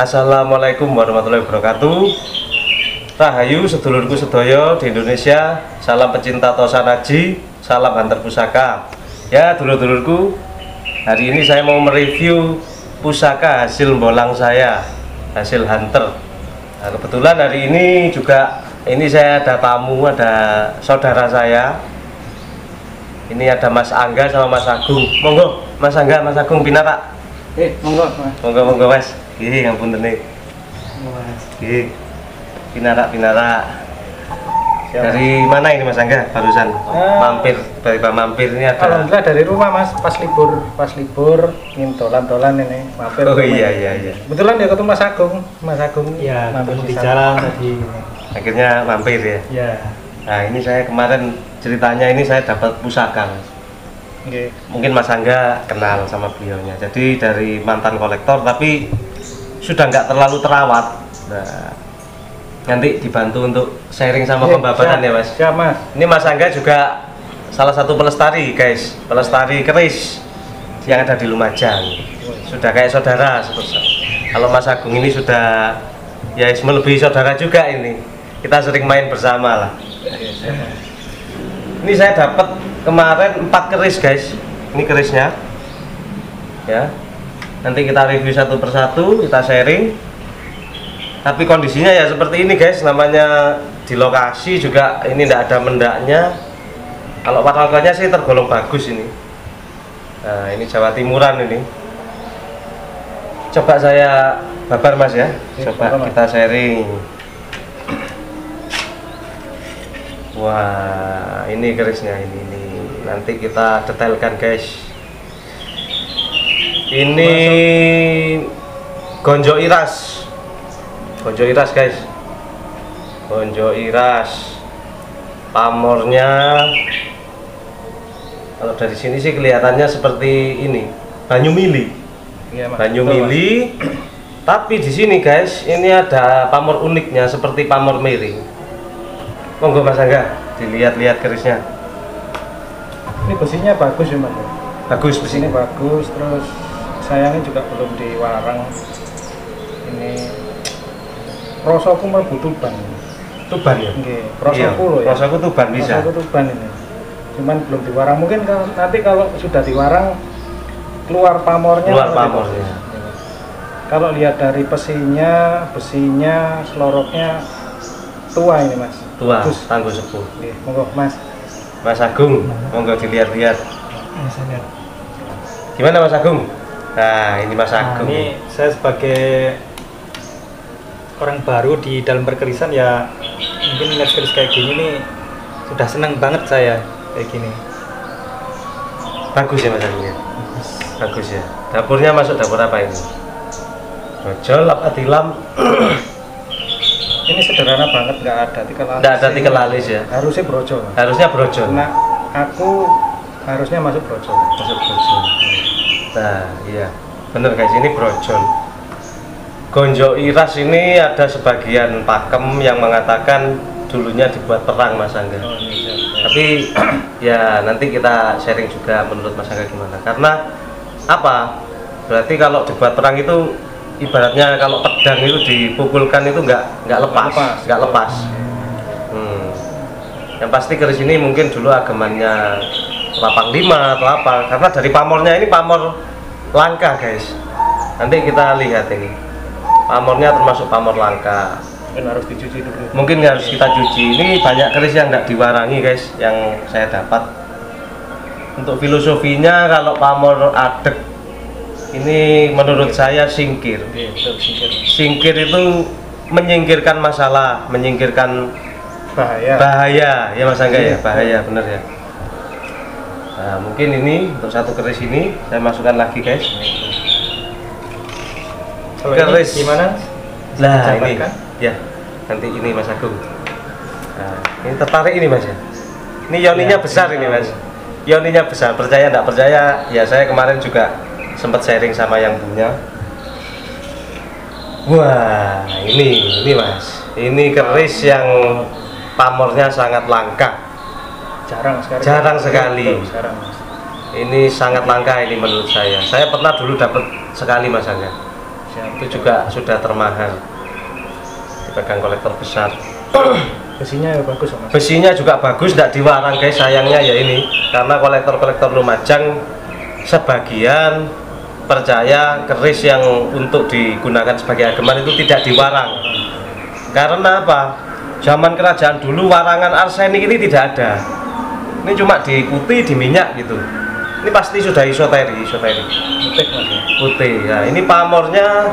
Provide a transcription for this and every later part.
Assalamualaikum warahmatullahi wabarakatuh. Rahayu sedulurku sedaya di Indonesia. Salam pecinta Tosan Aji, salam Hunter Pusaka. Ya dulur-dulurku, hari ini saya mau mereview pusaka hasil bolang saya, hasil hunter. Nah, kebetulan hari ini juga saya ada tamu, ada saudara saya. Ini ada Mas Angga sama Mas Agung. Monggo Mas Angga, Mas Agung pinara. Monggo Mas. Monggo Mas. Nggih, ngapunten nih. Mas. Nggih. Pinara. Dari mana ini Mas Angga? Barusan mampir, mampir ini ada. Alhamdulillah dari rumah Mas, pas libur ingin dolan-dolan ini mampir. Oh iya. Kebetulan ya ketemu Mas Agung. Ya, mampir di jalan tadi. Akhirnya mampir ya. Ya. Nah, ini saya kemarin ceritanya ini saya dapat pusaka, Mas. Okay. Mungkin Mas Angga kenal sama beliaunya. Jadi dari mantan kolektor tapi sudah nggak terlalu terawat. Nah, nanti dibantu untuk sharing sama pembabaran ya Mas. Siap Mas. Ini Mas Angga juga salah satu pelestari guys, pelestari keris yang ada di Lumajang. Sudah kayak saudara seperti. Kalau Mas Agung ini sudah ya melebihi saudara juga ini. Kita sering main bersama lah. Ini saya dapat kemarin 4 keris guys. Ini kerisnya. Ya. Nanti kita review satu persatu, kita sharing. Tapi kondisinya ya seperti ini guys, namanya di lokasi juga ini tidak ada mendaknya. Kalau warna-warnanya sih tergolong bagus ini. Nah, ini Jawa Timuran ini. Coba saya babar Mas ya. Coba kita sharing. Wah, ini kerisnya ini. Nanti kita detailkan guys. Ini Gonjo Iras guys. Gonjo Iras. Pamornya kalau dari sini sih kelihatannya seperti ini, Banyu Mili. Iya, Mas. Banyu Mili. Tapi di sini guys, ini ada pamor uniknya seperti pamor miring. Monggo Mas Angga, dilihat-lihat kerisnya. Ini besinya bagus ya Mas. Bagus besinya. Ini bagus, terus sayangnya juga belum diwarang. Ini prosoku mlebu Tuban. Tuban ya? Nggih, prosoku loh ya. Prosoku Tuban bisa. Prosoku Tuban ini. Cuman belum diwarang. Mungkin nanti kalau sudah diwarang keluar pamornya. Keluar pamornya. Kalau lihat dari besinya, seloroknya tua ini Mas. Tua, bagus. tangguh sepuh. Nggih, monggo Mas. Mas Agung, monggo dilihat-lihat. Gimana Mas Agung? Nah, ini Mas Agung. Ini saya sebagai orang baru di dalam perkerisan ya, mungkin lihat keris kayak gini nih sudah senang banget saya kayak gini. Bagus ya Mas Agung ya? Bagus ya. Dapurnya masuk dapur apa ini? Brojol apa tilam? Ini sederhana banget, nggak ada tikel alis. Nggak ada tikel alis ya? Harusnya brojol. Harusnya brojol. Nah, aku harusnya masuk brojol. Masuk brojol. Nah, iya. Bener guys, ini brojol. Gonjo Iras ini ada sebagian pakem yang mengatakan dulunya dibuat perang Mas Angga. Oh, iya. Tapi ya nanti kita sharing juga menurut Mas Angga gimana. Karena apa? Berarti kalau dibuat perang itu ibaratnya kalau pedang itu dipukulkan itu nggak lepas. Yang pasti keris ini mungkin dulu agemannya Lapang 5 atau apa. Karena dari pamornya ini pamor langka guys. Nanti kita lihat ini. Pamornya termasuk pamor langka. Mungkin harus dicuci dulu. Mungkin harus kita cuci. Ini banyak keris yang nggak diwarangi guys, yang saya dapat. Untuk filosofinya kalau pamor adek ini menurut saya singkir. Singkir itu menyingkirkan masalah, menyingkirkan bahaya ya Mas Angga ya, bahaya bener ya. Nah, mungkin ini untuk satu keris ini saya masukkan lagi guys. Kalau keris ini gimana? Nah ini ya, nanti ini Mas Agung. Nah, ini tertarik ini Mas ya. Ini yoninya ya, besar ini Mas. Yoninya besar, percaya enggak percaya ya, saya kemarin juga sempat sharing sama yang punya. Wah, ini Mas. Ini keris yang pamornya sangat langka. Jarang sekali. Mas. Ini sangat langka ini menurut saya. Saya pernah dulu dapat sekali Mas Angga. Itu juga sudah termahal, dipegang kolektor besar. Besinya ya bagus Mas. Besinya juga bagus, tidak diwarang guys. Sayangnya ya ini, karena kolektor-kolektor Lumajang sebagian percaya keris yang untuk digunakan sebagai ageman itu tidak diwarang. Karena apa? Zaman kerajaan dulu warangan arsenik ini tidak ada. Ini cuma diikuti di minyak gitu. Ini pasti sudah isoteri. Putih Mas. Putih ya. Ini pamornya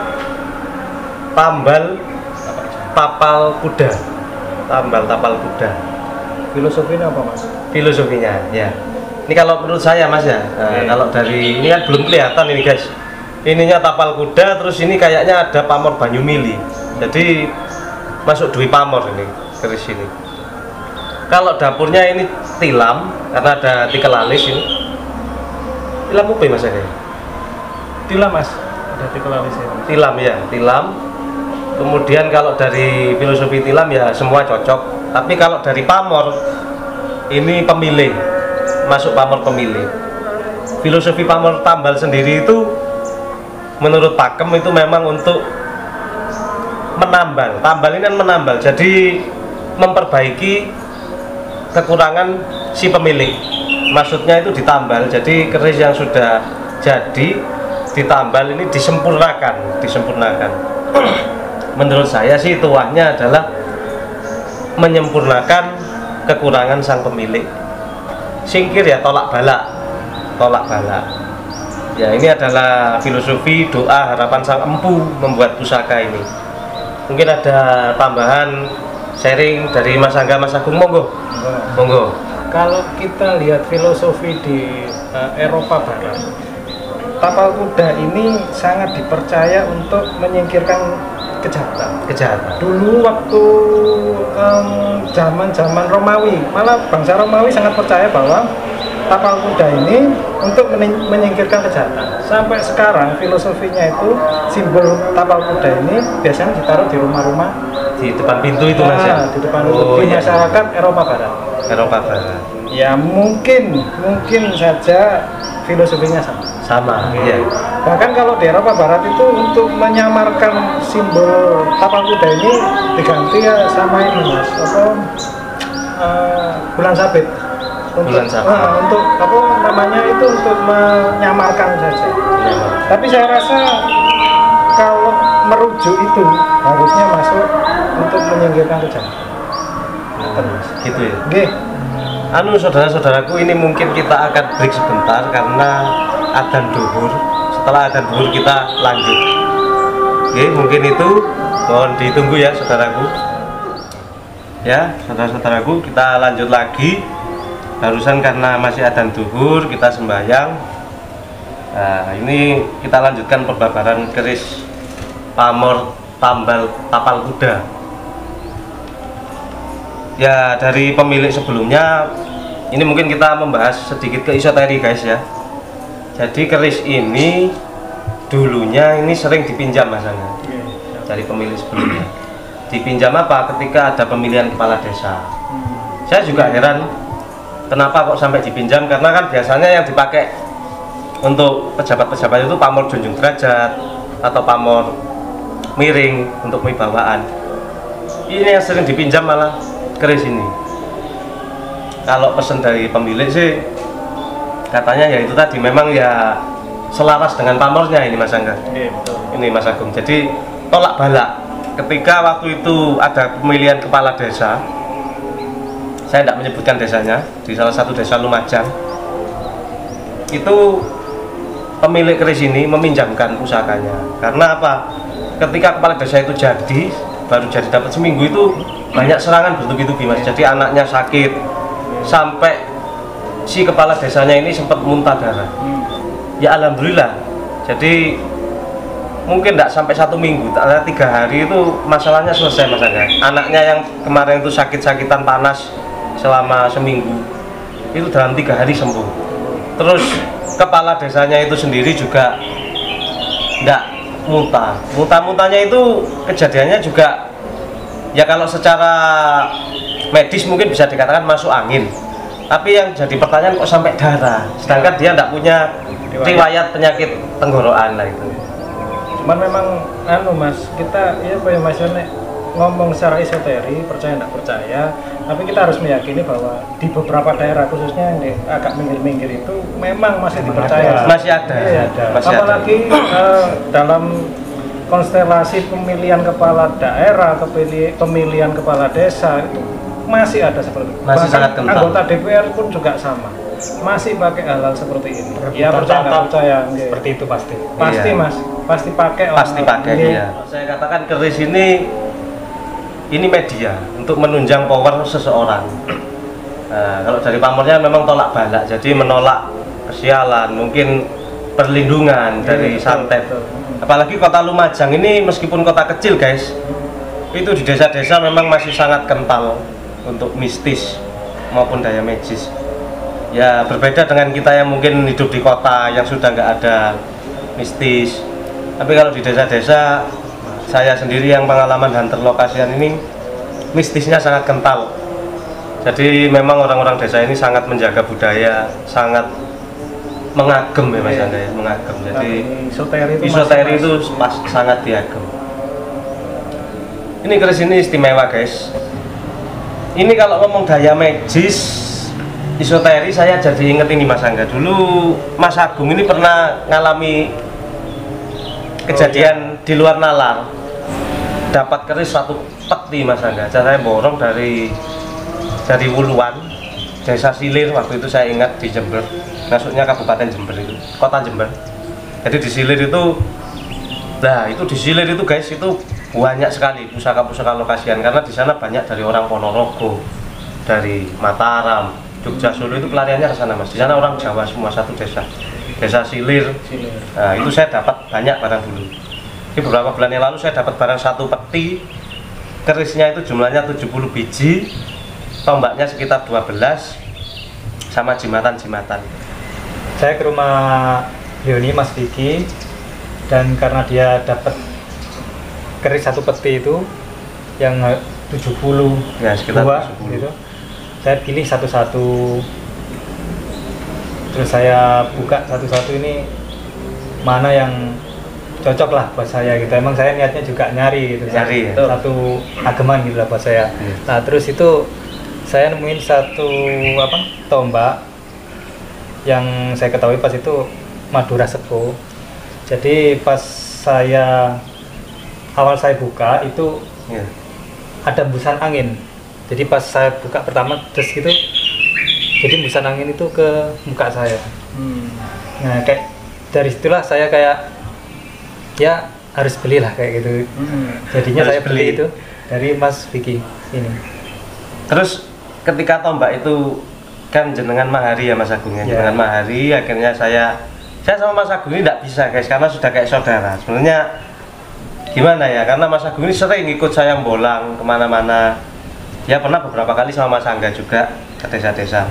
tambal tapal kuda. Tambal tapal kuda. Filosofinya apa Mas? Filosofinya ya. Ini kalau menurut saya Mas ya. Nah, kalau dari ini kan belum kelihatan ini guys. Ininya tapal kuda, terus ini kayaknya ada pamor banyu mili. Jadi masuk duit pamor ini keris ini. Kalau dapurnya ini tilam karena ada tikel alis ini. Tilam apa ya Mas ini? Tilam Mas. Ada tikel alis ya. Mas. Tilam ya, tilam. Kemudian kalau dari filosofi tilam ya semua cocok. Tapi kalau dari pamor ini pemilih, masuk pamor pemilih. Filosofi pamor tambal sendiri itu menurut pakem itu memang untuk menambal. Tambal ini kan menambal, jadi memperbaiki kekurangan si pemilik. Maksudnya itu ditambal, jadi keris yang sudah jadi ditambal ini disempurnakan. Menurut saya sih tuahnya adalah menyempurnakan kekurangan sang pemilik. Singkir ya, tolak balak. Ya, ini adalah filosofi doa harapan sang empu membuat pusaka ini. Mungkin ada tambahan sharing dari Mas Angga, Mas Agung, monggo. Kalau kita lihat filosofi di Eropa Barat, tapal kuda ini sangat dipercaya untuk menyingkirkan kejahatan. Dulu waktu zaman Romawi, malah bangsa Romawi sangat percaya bahwa tapal kuda ini untuk menyingkirkan kejahatan. Sampai sekarang filosofinya itu simbol tapal kuda ini biasanya ditaruh di rumah-rumah, di depan pintu itu Mas ya? Di depan pintu di masyarakat Eropa Barat. Ya mungkin saja filosofinya sama. Ya. Bahkan kalau di Eropa Barat itu untuk menyamarkan simbol tapal kuda ini diganti ya sama ini Mas, bulan sabit. Untuk apa namanya itu untuk menyamarkan saja. Tapi saya rasa kalau merujuk itu harusnya masuk untuk menyingkirkan kejahatan. Gitu ya. Nggih. Saudara-saudaraku, ini mungkin kita akan break sebentar karena adzan duhur. Setelah adzan duhur kita lanjut. Oke, mungkin itu mohon ditunggu ya saudaraku. Ya, saudara-saudaraku, kita lanjut lagi. Barusan karena masih adzan duhur kita sembahyang. Nah, ini kita lanjutkan perbabaran keris pamor tambal tapal kuda. Ya, dari pemilik sebelumnya ini mungkin kita membahas sedikit ke esoteri guys ya. Jadi keris ini dulunya ini sering dipinjam Mas Angga dari pemilik sebelumnya. Dipinjam apa? Ketika ada pemilihan kepala desa. Saya juga heran kenapa kok sampai dipinjam, karena kan biasanya yang dipakai untuk pejabat-pejabat itu pamor junjung derajat atau pamor miring untuk wibawaan. Ini yang sering dipinjam malah keris ini. Kalau pesan dari pemilik sih katanya ya itu tadi, memang ya selaras dengan pamornya ini Mas Angga. Ini Mas Agung. Jadi tolak balak ketika waktu itu ada pemilihan kepala desa. Saya tidak menyebutkan desanya, di salah satu desa Lumajang itu pemilik keris ini meminjamkan pusakanya. Karena apa? Ketika kepala desa itu baru jadi dapat seminggu itu banyak serangan bertubi-tubi Mas. Jadi anaknya sakit sampai si kepala desanya ini sempat muntah darah. Ya alhamdulillah. Jadi mungkin tidak sampai 1 minggu, 3 hari itu masalahnya selesai Mas Angga. Anaknya yang kemarin itu sakit-sakitan panas selama seminggu itu dalam 3 hari sembuh. Terus kepala desanya itu sendiri juga tidak muntah-muntahnya itu kejadiannya juga ya kalau secara medis mungkin bisa dikatakan masuk angin, tapi yang jadi pertanyaan kok sampai darah, sedangkan dia tidak punya riwayat penyakit tenggorokan lah itu. cuman memang Mas, kita ya apa ya Mas ngomong secara esoteri, percaya nggak percaya, tapi kita harus meyakini bahwa di beberapa daerah khususnya yang agak minggir-minggir itu memang masih dipercaya. Masih ada. Iya. Masih Apalagi dalam konstelasi pemilihan kepala daerah, pemilihan kepala desa itu masih ada seperti itu. Masih sangat kental. Anggota DPR pun juga sama, masih pakai hal-hal seperti ini. Ya percaya nggak percaya, seperti itu pasti. Pasti Iya. Mas, pasti pakai. Pasti pakai ya. Saya katakan keris ini media untuk menunjang power seseorang. Nah, kalau dari pamornya memang tolak balak, jadi menolak kesialan, mungkin perlindungan dari santet. Apalagi kota Lumajang ini meskipun kota kecil guys, itu di desa-desa memang masih sangat kental untuk mistis maupun daya magis. Ya berbeda dengan kita yang mungkin hidup di kota yang sudah nggak ada mistis. Tapi kalau di desa-desa, saya sendiri yang pengalaman hunter lokasian ini, mistisnya sangat kental. Jadi memang orang-orang desa ini sangat menjaga budaya, sangat mengagem ya Mas Angga ya, mengagem. Jadi isoteri itu sangat diagem. Ini keris ini istimewa guys. Ini kalau ngomong daya magis, isoteri, saya jadi inget ini Mas Angga. Dulu Mas Agung ini pernah ngalami kejadian di luar nalar, dapat keris satu peti Mas Angga. Saya borong dari Wuluan, desa Silir, waktu itu saya ingat di Jember, masuknya Kabupaten Jember itu, kota Jember. Jadi di Silir itu, nah itu di Silir itu guys, itu banyak sekali pusaka-pusaka lokasian, karena di sana banyak dari orang Ponorogo, dari Mataram, Jogja, Solo, itu pelariannya ke sana Mas. Di sana orang Jawa semua, satu desa Silir. Nah, itu saya dapat banyak barang dulu. Ini beberapa bulan yang lalu saya dapat barang satu peti, kerisnya itu jumlahnya 70 biji, tombaknya sekitar 12, sama jimatan-jimatan. Saya ke rumah Leoni, Mas Vicky, dan karena dia dapat keris satu peti itu yang 70 ya, sekitar 70 gitu, saya pilih satu-satu, terus saya buka satu-satu, ini mana yang cocok lah buat saya gitu. Emang saya niatnya juga nyari gitu, nyari ya? satu ageman gitu lah buat saya. Nah terus itu saya nemuin satu tombak yang saya ketahui pas itu Madura Seko. Jadi pas awal saya buka itu ada hembusan angin. Jadi pas saya buka pertama terus gitu, jadi hembusan angin itu ke muka saya. Nah kayak dari situlah saya kayak ya harus belilah kayak gitu. Jadinya harus saya beli itu dari Mas Vicky ini. Terus ketika tombak itu kan jenengan mahari ya Mas Agung ya, jenengan mahari, akhirnya saya sama Mas Agung ini tidak bisa guys, karena sudah kayak saudara. Sebenarnya gimana ya, karena Mas Agung ini sering ikut saya bolang kemana-mana. Ya pernah beberapa kali sama Mas Angga juga ke desa-desa.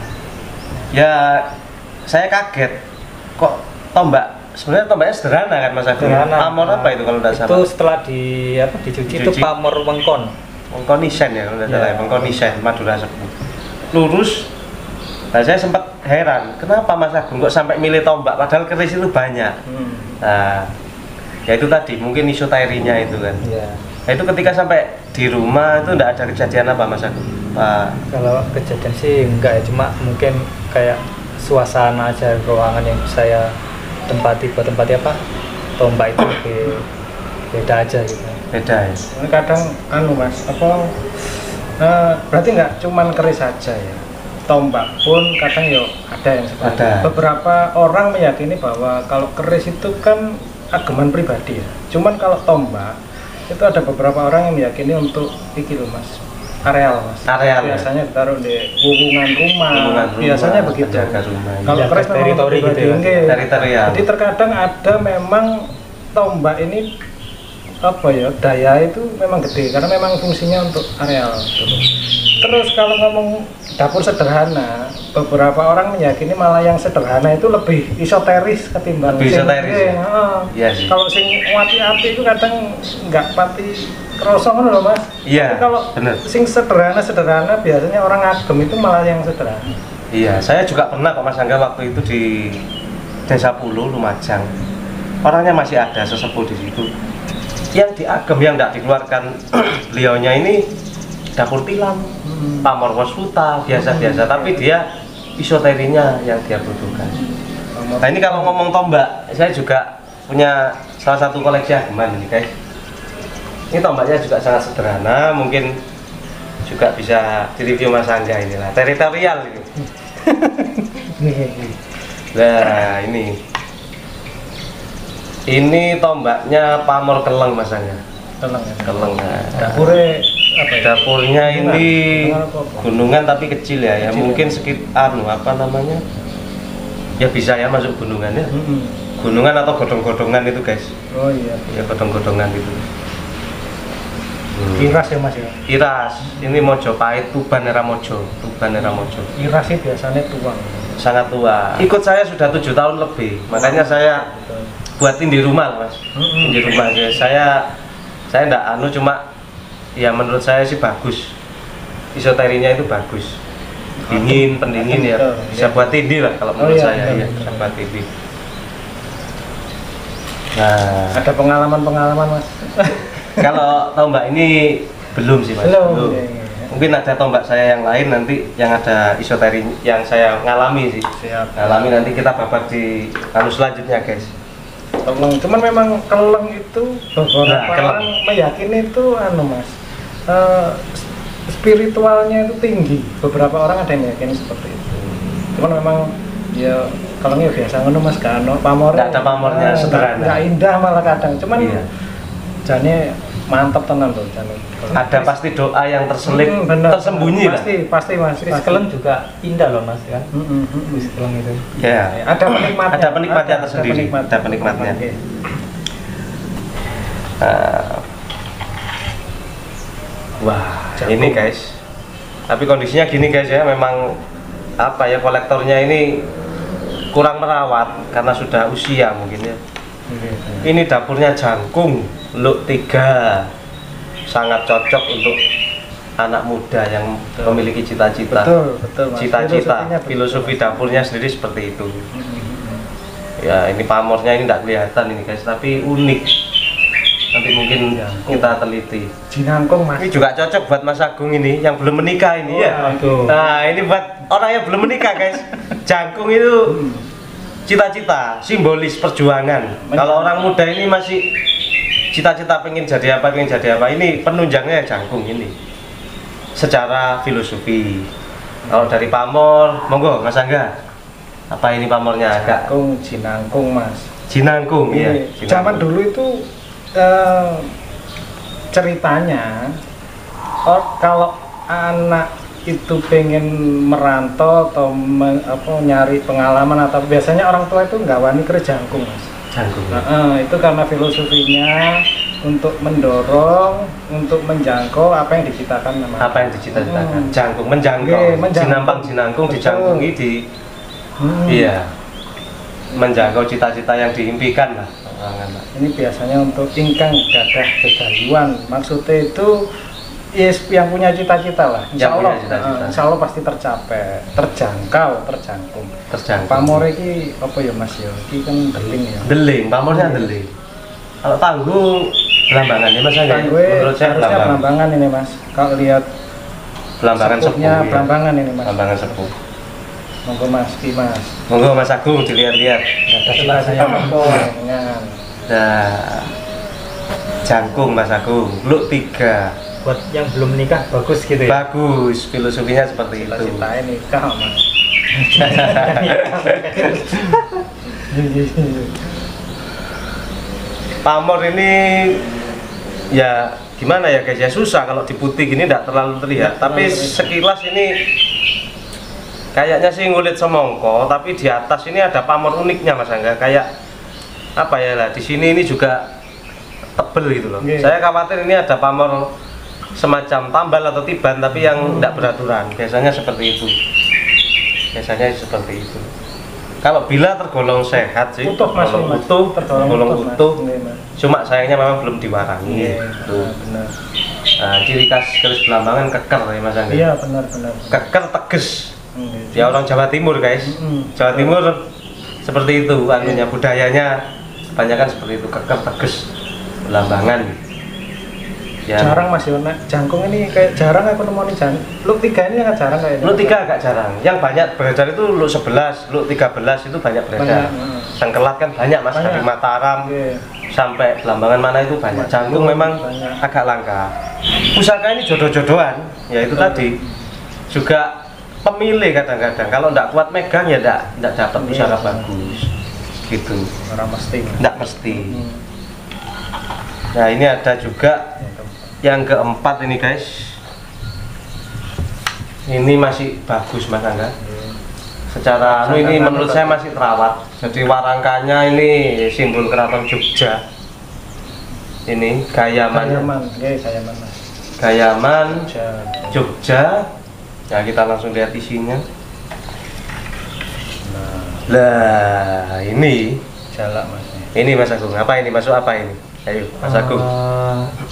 Ya saya kaget kok sebenarnya tombaknya sederhana kan Mas Agung. Pamor apa itu kalau tidak salah? Itu setelah dicuci itu pamor wengkon. Wengkon isen ya kalau tidak salah, wengkon isen Madura Seko. Lurus. Nah saya sempat heran, kenapa Mas Agung kok sampai milih tombak padahal keris itu banyak. Nah ya itu tadi mungkin isoterinya itu kan. Nah itu ketika sampai di rumah itu tidak ada kejadian apa Mas Agung? Kalau kejadian sih enggak ya, cuma mungkin kayak suasana aja ruangan yang saya tempati tombak itu beda aja gitu. Beda ya. Kadang Mas, berarti nggak cuman keris saja ya. Tombak pun kadang ya ada yang seperti itu. Beberapa orang meyakini bahwa kalau keris itu kan ageman pribadi ya. Cuman kalau tombak itu ada beberapa orang yang meyakini untuk Mas, areal Mas. Biasanya ditaruh di hubungan rumah. Biasanya begitu. Kalau keris memang teritori gitu ya. Jadi terkadang ada memang tombak ini daya itu memang gede karena memang fungsinya untuk areal. Terus kalau ngomong dapur sederhana, beberapa orang meyakini malah yang sederhana itu lebih esoteris ketimbang Kalau sing api-api itu kadang nggak pati kerosong loh Mas. Tapi kalau sing sederhana biasanya orang agem itu malah yang sederhana. Iya, saya juga pernah kok Mas Angga waktu itu di Desa Pulo, Lumajang. orangnya masih ada sesepuh di situ. Yang di Agem yang tidak dikeluarkan beliaunya ini dapur tilam, pamor wasputa biasa-biasa, tapi dia isoterinya yang dia butuhkan. Nah ini kalau ngomong tombak, saya juga punya salah satu koleksi ageman ini guys. Ini tombaknya juga sangat sederhana, mungkin juga bisa direview Mas Angga inilah, teritorial ini. Nah ini tombaknya pamor keleng Mas Angga. Tenang ya. Keleng. Nah, Dapurnya apa ya? dapurnya ini Apa? gunungan tapi kecil ya, mungkin sekitar apa namanya? Ya bisa ya masuk gunungannya. Gunungan atau godong-godongan itu guys. Oh iya. Ya godong-godongan itu. Iras ya Mas ya. Iras, ini Mojopahit, Tuban era Mojo. Iras sih biasanya tuang. Sangat tua. Ikut saya sudah 7 tahun lebih, makanya saya buatin di rumah Mas. Di rumah aja. Saya enggak cuma ya menurut saya sih bagus. Isoterinya itu bagus. Dingin, pendingin ya. Bisa buat tindih lah kalau menurut saya ya, bisa buat tindih. Nah, ada pengalaman Mas. kalau tombak ini belum sih Mas. Belum. Mungkin ada tombak saya yang lain nanti yang ada isoteri yang saya ngalami sih. Siap. Ngalami nanti kita babat di selanjutnya guys. Keleng, cuman memang keleng itu beberapa keleng. orang meyakini itu Mas, spiritualnya itu tinggi. Beberapa orang ada yang meyakini seperti itu. Cuman memang ya kelengnya biasa ngono Mas, kan pamor. Nggak ada pamornya, sederhana. Nggak indah malah kadang. Cuman Iya. jane mantap tenan tuh jane. Ada pasti doa yang terselip, bener. tersembunyi lah. Pasti Mas. Wis keleng juga indah loh Mas kan. Wis keleng itu. Ya. Ada penikmatnya. Ada penikmatnya tersendiri. Ada penikmatnya. Oke. Wah, ini guys. Tapi kondisinya gini guys ya, memang apa ya, kolektornya ini kurang merawat karena sudah usia mungkin ya. Ini dapurnya jangkung, look 3, sangat cocok untuk anak muda yang memiliki cita-cita. Betul Mas. Cita-cita, Filosofinya betul. filosofi dapurnya sendiri seperti itu. Ya ini pamornya ini tidak kelihatan ini guys, tapi unik. Nanti mungkin kita teliti. Jinangkung Mas. Ini juga cocok buat Mas Agung ini yang belum menikah ini ya. Aduh. Nah ini buat orang yang belum menikah guys. Jangkung itu cita-cita, simbolis perjuangan. Kalau orang muda ini masih cita-cita pengen jadi apa, ini penunjangnya jangkung ini. Secara filosofi. Kalau dari pamor, monggo Mas Angga. Apa ini pamornya? Agak Jangkung, jinangkung Mas. jinangkung ya. Zaman dulu itu ceritanya kalau anak itu pengen merantau atau nyari pengalaman atau biasanya orang tua itu nggak wani kerja jangkung Mas. Jangkung. Itu karena filosofinya untuk mendorong, untuk menjangkau apa yang diciptakan namanya. Apa yang dicita-citakan? Jangkung, menjangkau. Menjangkau. Jinangkung, Betul. dijangkungi di iya. Menjangkau cita-cita yang diimpikan lah. Ini biasanya untuk ingkang gadah kedayuan. Maksudnya itu yes, yang punya cita-cita lah. Insya Yang punya Allah, cita-cita. insya Allah pasti tercapai, terjangkau, terjangkung. Terjangkau. Pamor ini apa ya Mas ya? Ini kan deling ya. Deling, pamornya deling. Kalau tangguh belambangan ya Mas Angga. Tangguh Menurut saya harusnya belambangan. belambangan ini Mas. Kalau lihat Belambangan sepuh. sepuhnya Ya. belambangan ini Mas. Belambangan sepuh. Monggo Mas, Ki Mas. Monggo Mas Agung dilihat-lihat. Ada cita-cita monggo. Dengan Nah, jangkung Mas Agung, look 3. Buat yang belum menikah bagus gitu ya. Bagus, filosofinya seperti itu. cita-cita ini nikah Mas. Pamor ini ya gimana ya guys ya, susah kalau di putih gini tidak terlalu terlihat. Tapi sekilas ini kayaknya sih ngulit semongko, tapi di atas ini ada pamor uniknya Mas Angga. Kayak apa ya lah, di sini ini juga tebel gitu loh. Saya khawatir ini ada pamor semacam tambal atau tiban tapi yang tidak beraturan. Biasanya seperti itu. Kalau bila tergolong sehat sih, Utuh Mas. tergolong utuh. Cuma sayangnya memang belum diwarangi. Tuh. Benar. Nah, ciri khas keris Belambangan keker ya Mas Angga. Iya benar. Keker tegas. Ya orang Jawa Timur guys. Jawa Timur seperti itu anunya, budayanya kebanyakan seperti itu, keker teges belambangan ya. Jarang Mas Yona, jangkung ini kayak jarang aku nemuin jangkung. Look 3 ini agak jarang kayaknya. Look 3 agak jarang. Yang banyak beredar itu look 11, look 13 itu banyak beredar. Tengkelat kan banyak Mas, dari Mataram sampai Belambangan mana itu banyak. Jangkung memang agak langka. Pusaka ini jodoh-jodohan, ya itu tadi. Juga pemilih kadang-kadang. Kalau enggak kuat megang ya enggak dapat pusaka bagus. Gitu. Ora mesti. Enggak mesti. Nah, ini ada juga yang keempat ini guys, ini masih bagus Mas Angga. Secara ini menurut saya masih terawat. Jadi warangkanya ini simbol keraton Jogja. Ini Gayaman. Gayaman Jogja. Ya kita langsung lihat isinya. Lah ini jalak Mas. Ini Mas Agung, apa ini? Masuk apa ini? Ayo, Mas Agung.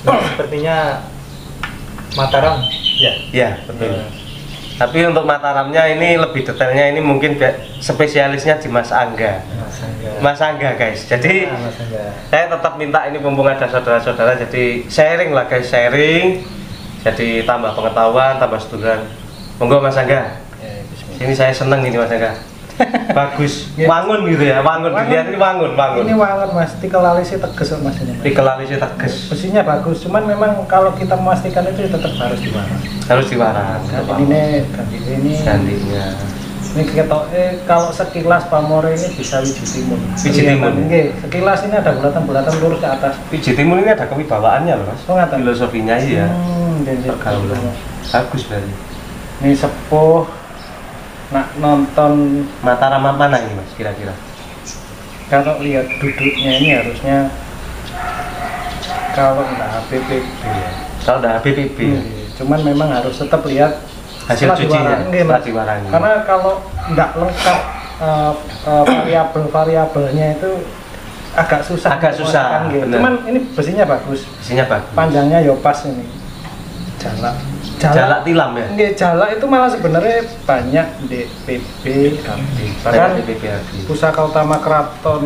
Sepertinya Mataram. Ya, betul. Tapi untuk Mataramnya ini lebih detailnya, ini mungkin spesialisnya di Mas Angga. Mas Angga guys. Jadi saya tetap minta ini mumpung ada saudara-saudara, jadi sharing lah guys, sharing. Jadi tambah pengetahuan, tambah seduluran. Monggo Mas Angga. Ini saya seneng ini Mas Angga. Bagus, wangun gitu ya, wangun dilihat ini wangun. Ini wangun Mas, tikel alisnya teges Mas ini. Tikel alisnya teges. Besinya bagus, cuman memang kalau kita memastikan itu tetap harus diwarang. Harus diwarang. Ini gantinya. Ini ketok kalau sekilas pamor ini bisa wiji timun. Wiji timun. Sekilas ini ada bulatan-bulatan lurus ke atas. Wiji timun ini ada kewibawaannya loh Mas. Filosofinya iya. Pergaulan. Bagus berarti. Ini sepuh. Nak nonton Mataram mana ini Mas kira-kira? Kalau lihat duduknya ini harusnya kalau nggak HPPB ya. Kalau nggak HPPB. Cuman memang harus tetap lihat hasil cucinya. Diwarangi. Karena kalau nggak lengkap variabel-variabelnya itu agak susah. Agak susah. Cuman ini besinya bagus. Besinya bagus. Panjangnya ya pas ini. Jalak tilam ya? Nggih, jalak itu malah sebenarnya banyak di PBHB. Bahkan pusaka utama keraton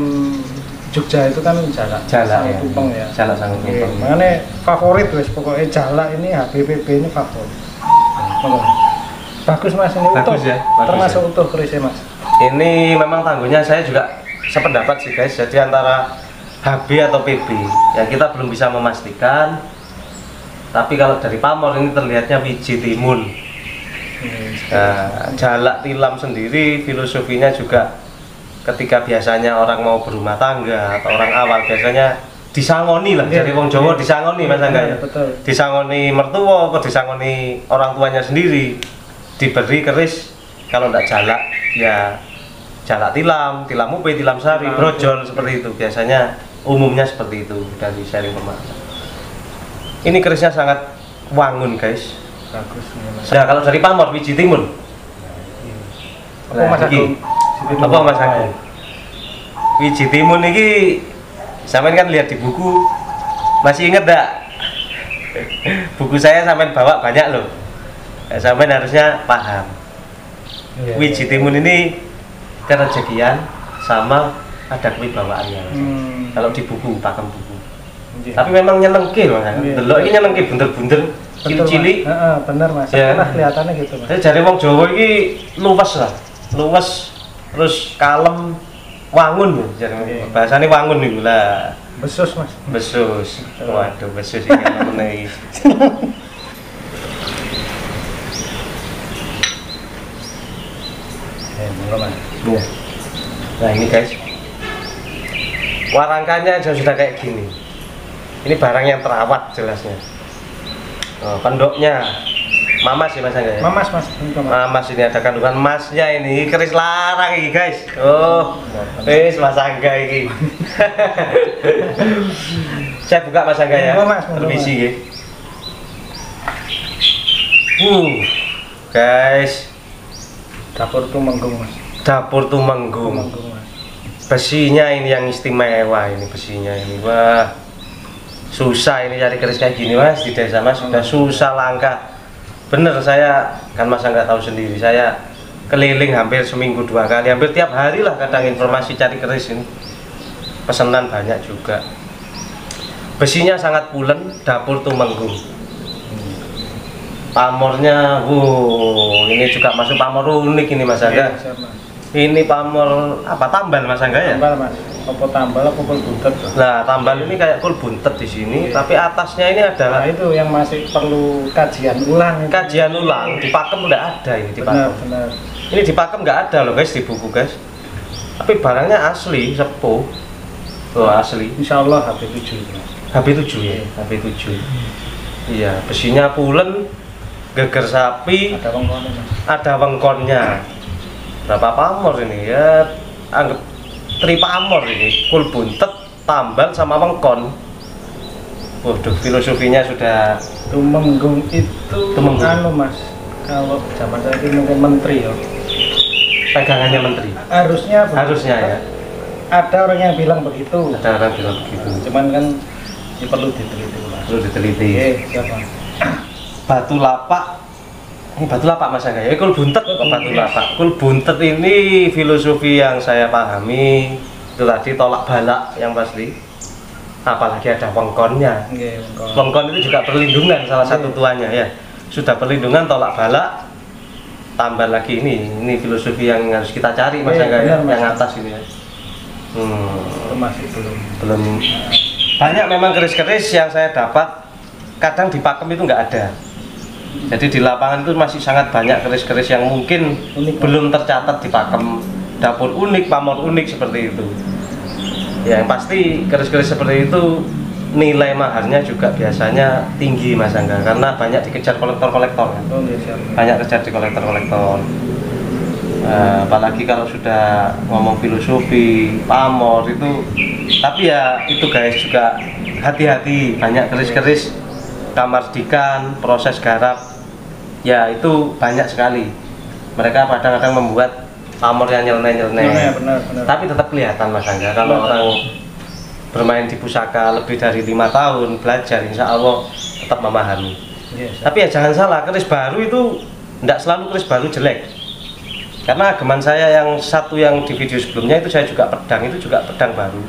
Jogja itu kan jalak. Jalak ya. Tumpeng ya. Jalak sangat tumpeng. Makanya favorit wes pokoknya jalak ini HBPB ini favorit. Bagus Mas ini bagus utuh. Ya, termasuk ya. Utuh kerisnya Mas. Ini memang tangguhnya saya juga sependapat sih guys. Jadi antara HB atau PB ya kita belum bisa memastikan. Tapi kalau dari pamor ini terlihatnya wiji timun. Nah, jalak tilam sendiri filosofinya juga ketika biasanya orang mau berumah tangga atau orang awal biasanya disangoni lah, jadi wong Jawa disangoni Mas Angga ya. Disangoni mertua atau disangoni orang tuanya sendiri, diberi keris. Kalau tidak jalak ya jalak tilam, tilam upe, tilam sari, brojol seperti itu. Biasanya umumnya seperti itu dari sharing pemahaman. Ini kerisnya sangat wangun guys. Bagus. Nah, kalau dari pamor wiji timun. Apa Mas Agung? Apa Mas Agung? Wiji timun ini sampean kan lihat di buku. Masih inget enggak? Buku saya sampean bawa banyak loh. Sampean harusnya paham. Wiji timun ini kerejekian sama ada kewibawaannya. Kalau di buku, pakem buku. Tapi memang nyenengke Mas. Delok iki nyenengke bunder-bunder cilik-cilik. Heeh, bener Mas. Setelah kelihatannya gitu Mas. Jadi jare wong Jawa iki luwes lah. Luwes terus kalem wangun jare bahasane wangun niku lah. Besus Mas. Besus. Waduh, besus iki meneh iki. Nah, ini guys. Warangkanya sudah kayak gini. Ini barang yang terawat jelasnya. Oh, pendoknya mamas ya Mas Angga ya? Mamas Mas. Mamas ini ada kandungan emasnya ini. Keris larang ini guys. Oh, wis Mas Angga ini. Saya buka Mas Angga ya. Permisi ya. Guys. Dapur Tumenggung Mas. Dapur Tumenggung. Besinya ini yang istimewa ini besinya ini. Wah. Susah ini cari keris kayak gini Mas, di desa Mas sudah susah langka. Bener, saya kan Mas nggak tahu sendiri, saya keliling hampir seminggu 2 kali, hampir tiap hari lah kadang informasi cari keris ini. pesanan banyak juga. Besinya sangat pulen, dapur tumenggung. Pamornya, ini juga masuk pamor unik ini Mas Angga. Ini pamor apa tambal Mas Angga ya? Tambal Mas. Apa tambal apa kul buntet? Nah, tambal ini kayak kul buntet di sini, tapi atasnya ini adalah itu yang masih perlu kajian ulang. Kajian ulang, dipakem nggak ada ini dipakem. Benar. Ini dipakem nggak ada loh guys di buku guys. Tapi barangnya asli, sepuh. Oh, asli. Insya Allah HP7 HP7 ya, HP7. Iya, besinya pulen, geger sapi, ada wengkonnya Mas. ada wengkonnya. Berapa pamor ini ya? Anggap 3 pamor ini, kul buntet, tambal sama wengkon. Waduh, filosofinya sudah Tumenggung itu anu Mas. Kalau zaman saya ini mungkin menteri ya. pegangannya menteri. Harusnya ya. Ada orang yang bilang begitu. Ada orang bilang begitu. Cuman kan ya perlu diteliti Mas. Perlu diteliti. Siapa? Batu lapak. Ini batu lapak Mas Angga ya. Kul buntet kok batu lapak. Kul buntet ini filosofi yang saya pahami itu tadi tolak balak yang pasti. Apalagi ada wengkonnya. Wengkon itu juga perlindungan salah satu tuanya ya. Sudah perlindungan tolak balak. Tambah lagi ini filosofi yang harus kita cari Mas Angga ya. Yang atas ini ya. Masih belum banyak memang keris-keris yang saya dapat kadang di pakem itu nggak ada. Jadi di lapangan itu masih sangat banyak keris-keris yang mungkin unik, belum tercatat di pakem. Dapur unik, pamor unik seperti itu. Ya, yang pasti keris-keris seperti itu nilai maharnya juga biasanya tinggi Mas Angga karena banyak dikejar kolektor-kolektor. Banyak kejar di kolektor-kolektor. Apalagi kalau sudah ngomong filosofi, pamor itu. Tapi ya itu guys juga hati-hati, banyak keris-keris kamardikan, proses garap, ya itu banyak sekali. Mereka kadang-kadang membuat pamor yang nyeleneh-nyeleneh. Tapi tetap kelihatan Mas Angga kalau orang bermain di pusaka lebih dari 5 tahun belajar, insya Allah tetap memahami. Tapi ya jangan salah, keris baru itu tidak selalu keris baru jelek. Karena ageman saya yang satu yang di video sebelumnya itu saya juga pedang, itu juga pedang baru.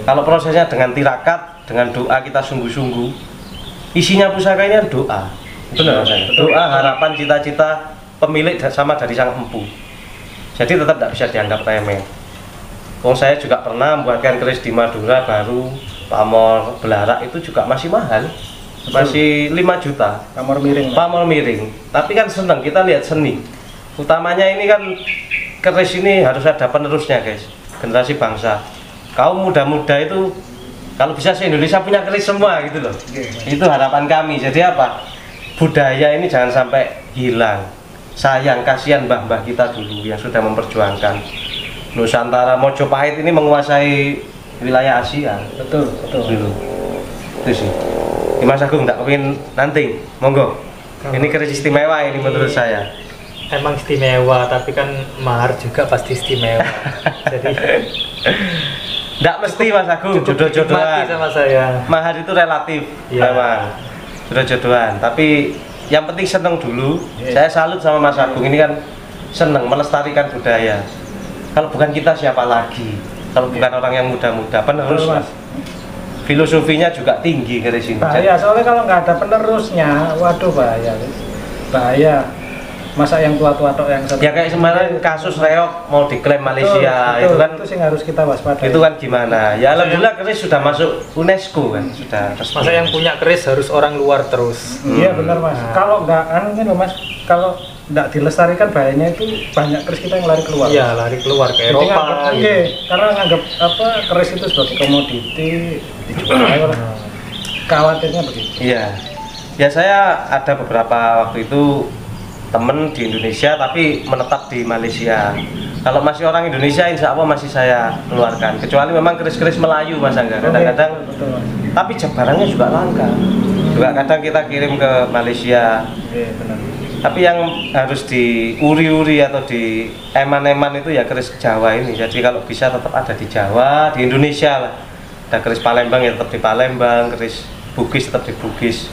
Kalau prosesnya dengan tirakat, dengan doa kita sungguh-sungguh. Isinya pusaka ini doa, benar Mas? Doa, harapan, cita-cita pemilik sama dari sang empu. Jadi tetap tidak bisa dianggap remeh. Wong saya juga pernah membuatkan keris di Madura baru, pamor belarak itu juga masih mahal, masih 5 juta. Pamor miring. Tapi kan senang kita lihat seni. Utamanya ini kan keris ini harus ada penerusnya guys, generasi bangsa. Kaum muda-muda itu kalau bisa se-Indonesia punya keris semua gitu loh. Itu harapan kami. Jadi apa? Budaya ini jangan sampai hilang. Sayang, kasihan mbah-mbah kita dulu yang sudah memperjuangkan. Nusantara Mojopahit ini menguasai wilayah Asia. Betul. Dulu. Itu sih. Mas Agung enggak kepingin nanti, monggo. Ini keris istimewa ini menurut saya. Emang istimewa, tapi kan mahar juga pasti istimewa. Jadi nggak mesti Mas Agung, jodoh-jodohan sama saya. Mahar itu relatif ya. Memang jodoh-jodohan, tapi yang penting seneng dulu. Saya salut sama Mas Agung, ini kan seneng melestarikan budaya. Kalau bukan kita siapa lagi? Kalau bukan orang yang muda-muda, penerus Mas. Filosofinya juga tinggi dari sini. Bahaya, soalnya kalau nggak ada penerusnya, waduh bahaya. Masa yang tua-tua tok yang ya kayak kemarin kasus reok mau diklaim Malaysia, itu kan itu yang harus kita waspada. Itu kan gimana? Ya alhamdulillah keris sudah masuk UNESCO kan, sudah resmi. Masa yang punya keris harus orang luar terus. Iya benar Mas. Kalau nggak ini loh Mas, kalau nggak dilestarikan bahayanya itu banyak keris kita yang lari keluar. Iya, lari keluar ke Eropa. Karena nganggap keris itu sebagai komoditi dijual. Khawatirnya begitu. Iya. Ya saya ada beberapa waktu itu temen di Indonesia tapi menetap di Malaysia. Kalau masih orang Indonesia insya Allah masih saya keluarkan, kecuali memang keris-keris Melayu Mas Angga kadang-kadang. Tapi barangnya juga langka, juga kadang kita kirim ke Malaysia. Tapi yang harus diuri-uri atau di eman-eman itu ya keris Jawa ini. Jadi kalau bisa tetap ada di Jawa, di Indonesia lah. Ada keris Palembang ya tetap di Palembang, keris Bugis tetap di Bugis.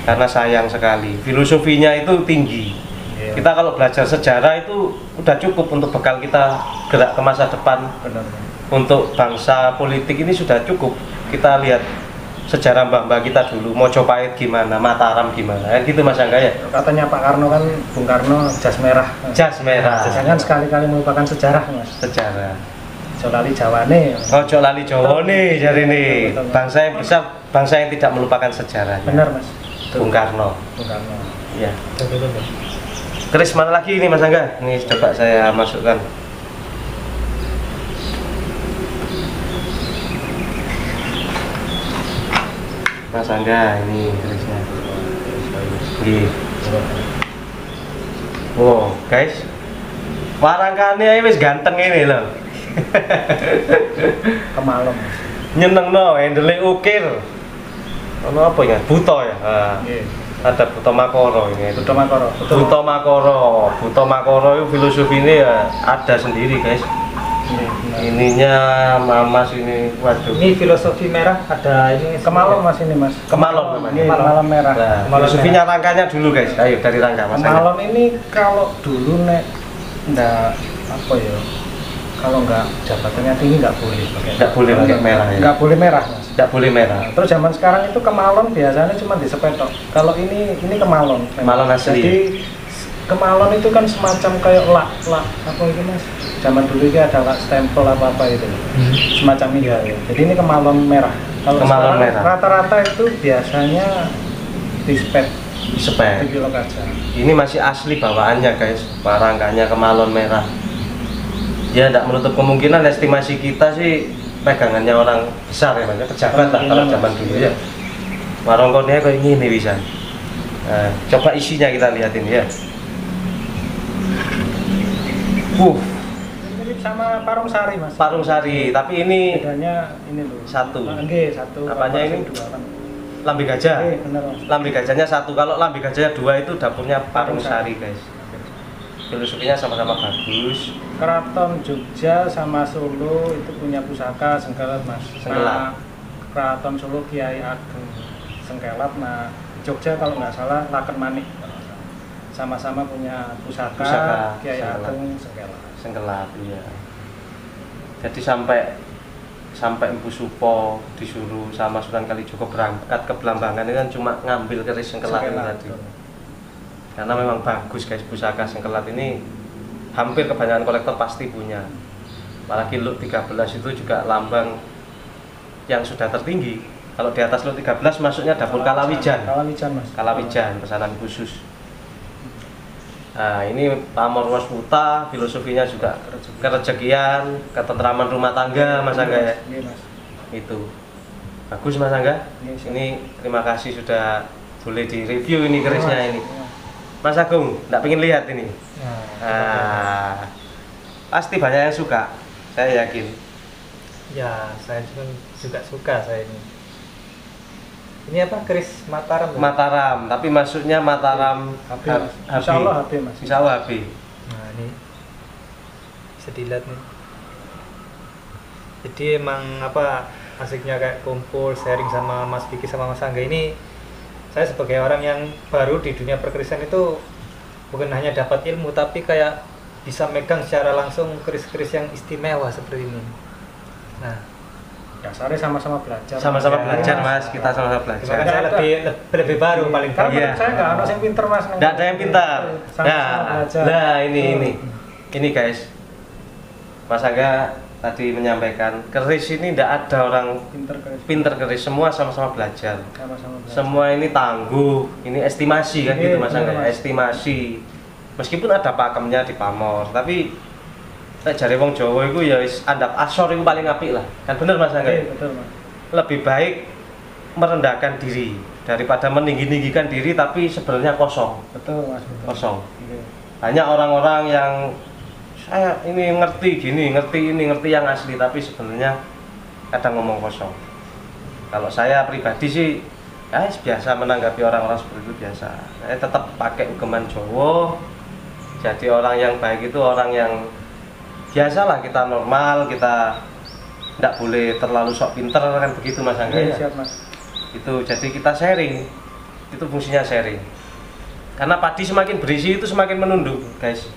Karena sayang sekali, filosofinya itu tinggi. Kita kalau belajar sejarah itu udah cukup untuk bekal kita gerak ke masa depan. untuk bangsa politik ini sudah cukup. Kita lihat sejarah mbah-mbah kita dulu, Mojopahit gimana, Mataram gimana, kan gitu Mas Angga ya. Katanya Pak Karno kan, Bung Karno jas merah. Jas merah. Jangan sekali-kali melupakan sejarah Mas. Sejarah. Ojo lali Jawane. Ojo lali Jawane jari ini. Bangsa yang besar, bangsa yang tidak melupakan sejarahnya. Benar Mas. Bung Karno. Bung Karno. Iya. Keris mana lagi ini Mas Angga? Ini coba saya masukkan. Mas Angga ini kerisnya. Iya. Wow, guys. Warangkane wis ganteng ini loh. Kemalem. Nyenengno, handle ukir. Ono apa ya? Buto ya. Ada Buto Makoro ini. Buto Makoro. Buto Makoro. Buto Makoro itu filosofinya ya ada sendiri, guys. Ininya Mamas ini, waduh. Ini filosofi merah ada ini Kemalem Mas ini Mas. Kemalem namanya. Kemalem merah. Nah, filosofinya rangkanya dulu, guys. Ayo dari rangka Mas. Kemalem ini kalau dulu nek ndak apa ya? Kalau nggak jabatannya tinggi nggak boleh pakai. Nggak boleh pakai merah ya. Nggak boleh merah Mas. Nggak boleh merah. Nah, terus zaman sekarang itu kemalon biasanya cuma di sepetok. Kalau ini kemalon. Kemalon asli. Jadi kemalon itu kan semacam kayak lak apa itu Mas? Zaman dulu itu ada lak stempel apa itu. Semacam ini ya. Jadi ini kemalon merah. Kalau kemalon sekarang merah. Rata-rata itu biasanya di spek. Spek. Di kilo kaca. Ini masih asli bawaannya, guys. Rangkanya kemalon merah. Ya tidak menutup kemungkinan, estimasi kita sih pegangannya orang besar ya Mas, pejabat lah kalau zaman dulu ya. Warongkonnya kayak gini bisa. Nah, coba isinya kita lihatin ya. Mirip sama parung sari Mas. Parung sari, tapi ini bedanya ini loh. satu. Enggak, satu. Apanya ini? Dua kan. Lambe gajah. Benar Mas. Lambe gajahnya satu, kalau lambe gajahnya dua itu dapurnya parung sari, guys. Filosofinya sama-sama bagus. Keraton Jogja sama Solo itu punya pusaka Sengkelat Mas. Sengkelat. Nah, Keraton Solo Kiai Ageng Sengkelat. Nah, Jogja kalau nggak salah Laken Manik. Sama-sama punya pusaka Kiai Ageng Sengkelat. Sengkelat, iya. Jadi sampai Empu Supo disuruh sama Sunan Kalijogo berangkat ke Blambangan ini kan cuma ngambil keris Sengkelat ini tadi. Karena memang bagus, guys, pusaka Sengkelat ini hampir kebanyakan kolektor pasti punya. Apalagi Lot 13 itu juga lambang yang sudah tertinggi. Kalau di atas Lot 13 masuknya dapur Kalawijan. Kalawijan Mas. Kalawijan, pesanan khusus. Nah, ini pamor wasputa, filosofinya juga kerezekian, ketentraman rumah tangga, Mas Angga ya. Iya, Mas. Itu bagus Mas Angga. Ini terima kasih sudah boleh direview ini kerisnya ini. Mas Agung, enggak pengen lihat ini. Nah, pasti banyak yang suka, saya yakin. Ya, saya juga suka saya ini. Ini apa? Keris Mataram? Mataram, tapi maksudnya Mataram HB. Insya Allah HB Mas. Insya Allah HB. Nah, ini bisa dilihat nih. Jadi emang apa asiknya kayak kumpul sharing sama Mas Vicky sama Mas Angga ini. Saya sebagai orang yang baru di dunia perkerisan itu bukan hanya dapat ilmu tapi kayak bisa megang secara langsung keris-keris yang istimewa seperti ini. Nah, dasarnya sama-sama belajar. Sama-sama belajar Mas, kita sama-sama belajar. Terima kasih lebih baru paling Karena Iya. menurut saya nggak ada yang pinter Mas. Nggak ada yang pintar. Sama-sama belajar. Nah ini guys, Mas Angga tadi menyampaikan keris ini tidak ada orang pinter keris, semua sama-sama belajar. Sama-sama belajar. Semua ini tangguh, ini estimasi kan gitu Mas Angga, estimasi. Meskipun ada pakemnya di pamor, tapi jare wong Jawa itu ya andap asor itu paling apik lah. Kan bener Mas Angga? Betul Mas. Lebih baik merendahkan diri daripada meninggi-ninggikan diri tapi sebenarnya kosong. Betul Mas. Betul. Kosong. Iya. Banyak orang-orang yang saya ini ngerti gini, ngerti ini, ngerti yang asli tapi sebenarnya kadang ngomong kosong. Kalau saya pribadi sih ya biasa menanggapi orang-orang seperti itu biasa. Saya tetap pakai ugeman Jawa. Jadi orang yang baik itu orang yang biasalah, kita normal, kita tidak boleh terlalu sok pinter kan begitu Mas Angga ya. Siap Mas. Itu jadi kita sharing. Itu fungsinya sharing. Karena padi semakin berisi itu semakin menunduk, guys.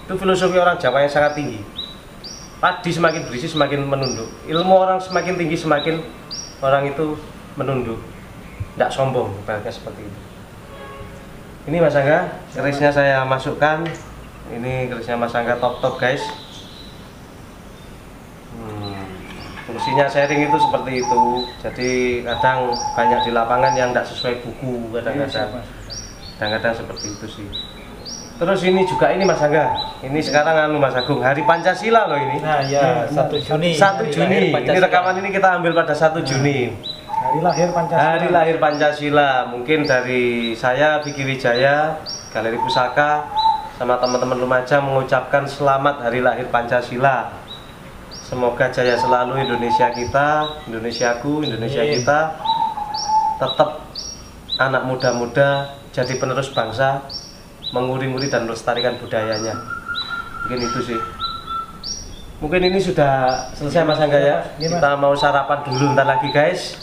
Itu filosofi orang Jawa yang sangat tinggi. padi semakin berisi semakin menunduk. Ilmu orang semakin tinggi semakin orang itu menunduk. Tidak sombong, ibaratnya seperti itu. Ini Mas Angga, kerisnya saya masukkan. Ini kerisnya Mas Angga top guys. Fungsinya sharing itu seperti itu. Jadi kadang banyak di lapangan yang tidak sesuai buku kadang-kadang seperti itu sih. Terus ini juga ini Mas Angga. Ini sekarang Mas Agung, Hari Pancasila loh ini. Nah ya, 1 Juni. 1 Juni. Ini rekaman ini kita ambil pada 1 Juni. Hari lahir Pancasila. Hari lahir Pancasila. Mungkin dari saya Vicky Wijaya, Galeri Pusaka, sama teman-teman Lumajang mengucapkan selamat Hari lahir Pancasila. Semoga jaya selalu Indonesia kita, Indonesiaku, Indonesia kita. Tetap anak muda-muda jadi penerus bangsa, menguri-nguri dan melestarikan budayanya. Mungkin itu sih. Mungkin ini sudah selesai Mas Angga ya. Kita mau sarapan dulu bentar lagi guys.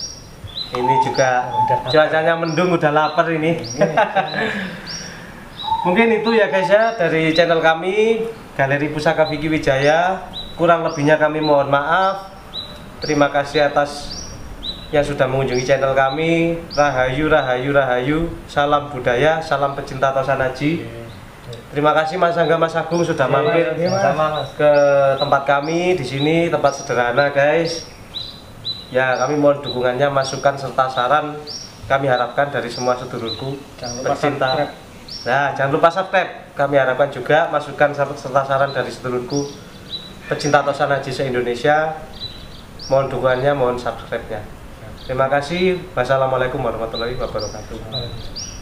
Ini juga cuacanya mendung, udah lapar ini. Mungkin itu ya guys ya dari channel kami Galeri Pusaka Vicky Wijaya. Kurang lebihnya kami mohon maaf. Terima kasih atas yang sudah mengunjungi channel kami. Rahayu, rahayu, rahayu. Salam budaya, salam pecinta Tosanaji. Terima kasih Mas Angga, Mas Agung sudah mampir ke tempat kami di sini, tempat sederhana guys. Ya, kami mohon dukungannya, masukan serta saran. Kami harapkan dari semua sedulurku pecinta. Nah, jangan lupa subscribe. Kami harapkan juga masukan serta saran dari sedulurku pecinta Tosanaji se-Indonesia. Mohon dukungannya, mohon subscribe-nya. Terima kasih. Wassalamualaikum warahmatullahi wabarakatuh.